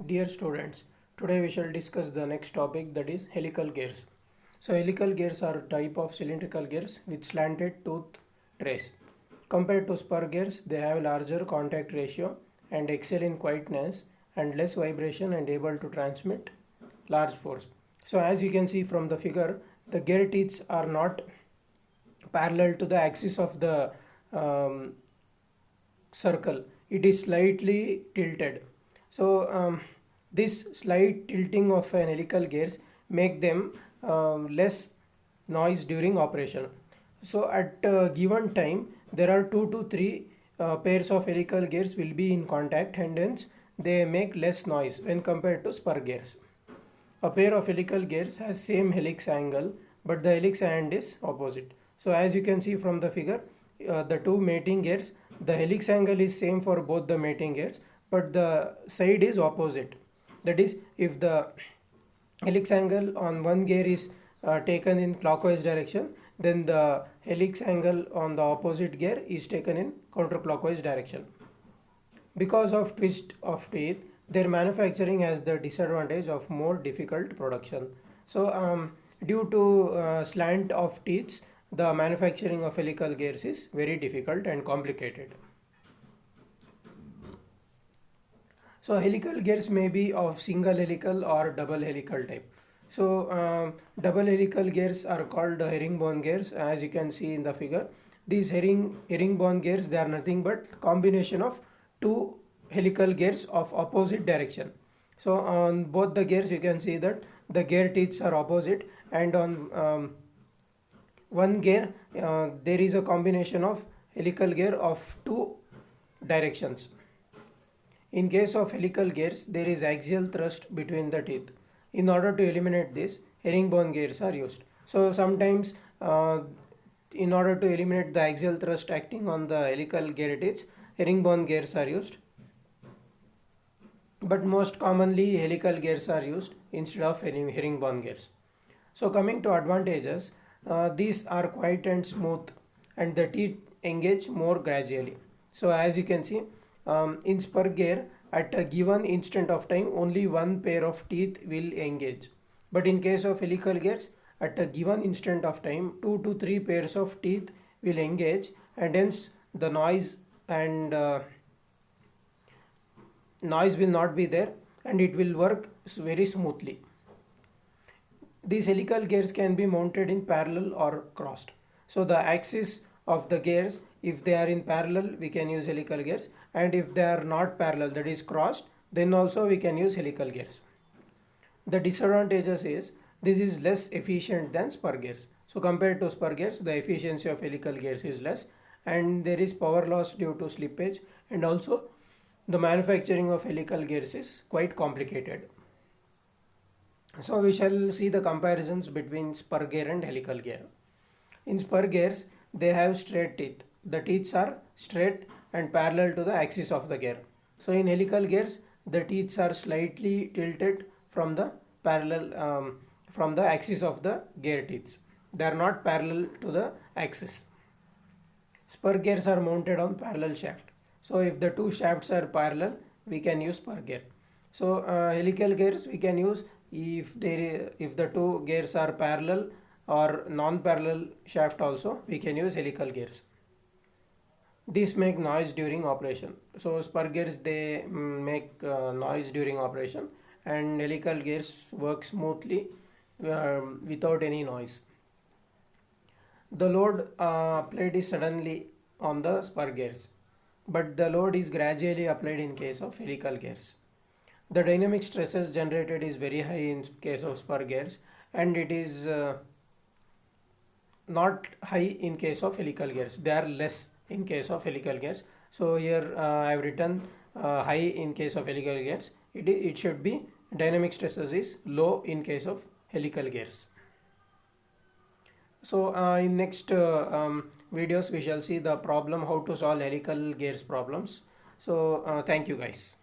Dear students, today we shall discuss the next topic, that is helical gears. So helical gears are a type of cylindrical gears with slanted tooth trace. Compared to spur gears, they have larger contact ratio and excel in quietness and less vibration and able to transmit large force. So as you can see from the figure, the gear teeth are not parallel to the axis of the um, circle. It is slightly tilted. So this slight tilting of an helical gears make them less noise during operation. So at a given time there are 2 to 3 pairs of helical gears will be in contact, and hence they make less noise when compared to spur gears. A pair of helical gears has same helix angle, but the helix end is opposite. So as you can see from the figure, the two mating gears, the helix angle is same for both the mating gears, but the side is opposite. That is, if the helix angle on one gear is taken in clockwise direction, then the helix angle on the opposite gear is taken in counterclockwise direction. Because of twist of teeth, their manufacturing has the disadvantage of more difficult production. So, due to slant of teeth, the manufacturing of helical gears is very difficult and complicated. So, helical gears may be of single helical or double helical type. So, double helical gears are called herringbone gears, as you can see in the figure. These herringbone gears, they are nothing but combination of two helical gears of opposite direction. So, on both the gears, you can see that the gear teeth are opposite, and on one gear, there is a combination of helical gear of two directions. In case of helical gears, there is axial thrust between the teeth. In order to eliminate this, herringbone gears are used. So sometimes, in order to eliminate the axial thrust acting on the helical gear teeth, herringbone gears are used. But most commonly, helical gears are used instead of herringbone gears. So coming to advantages, these are quiet and smooth, and the teeth engage more gradually. So as you can see, in spur gear, at a given instant of time, only one pair of teeth will engage. But in case of helical gears, at a given instant of time, 2 to 3 pairs of teeth will engage, and hence the and noise will not be there, and it will work very smoothly. These helical gears can be mounted in parallel or crossed. So the axis of the gears, if they are in parallel, we can use helical gears, and if they are not parallel, that is crossed, then also we can use helical gears. The disadvantages is this is less efficient than spur gears. So compared to spur gears, the efficiency of helical gears is less, and there is power loss due to slippage, and also the manufacturing of helical gears is quite complicated. So we shall see the comparisons between spur gear and helical gear. In spur gears, they have straight teeth. The teeth are straight and parallel to the axis of the gear. So in helical gears, the teeth are slightly tilted from the from the axis of the gear teeth. They are not parallel to the axis. Spur gears are mounted on parallel shaft. So if the two shafts are parallel, we can use spur gear. So helical gears we can use if the two gears are parallel or non-parallel shaft also, we can use helical gears. These make noise during operation. So spur gears, they make noise during operation, and helical gears work smoothly without any noise. The load applied is suddenly on the spur gears, but the load is gradually applied in case of helical gears. The dynamic stresses generated is very high in case of spur gears, and it is not high in case of helical gears. They are less in case of helical gears. So here I have written high in case of helical gears. It should be dynamic stresses is low in case of helical gears. So in next videos we shall see the problem how to solve helical gears problems. So thank you guys.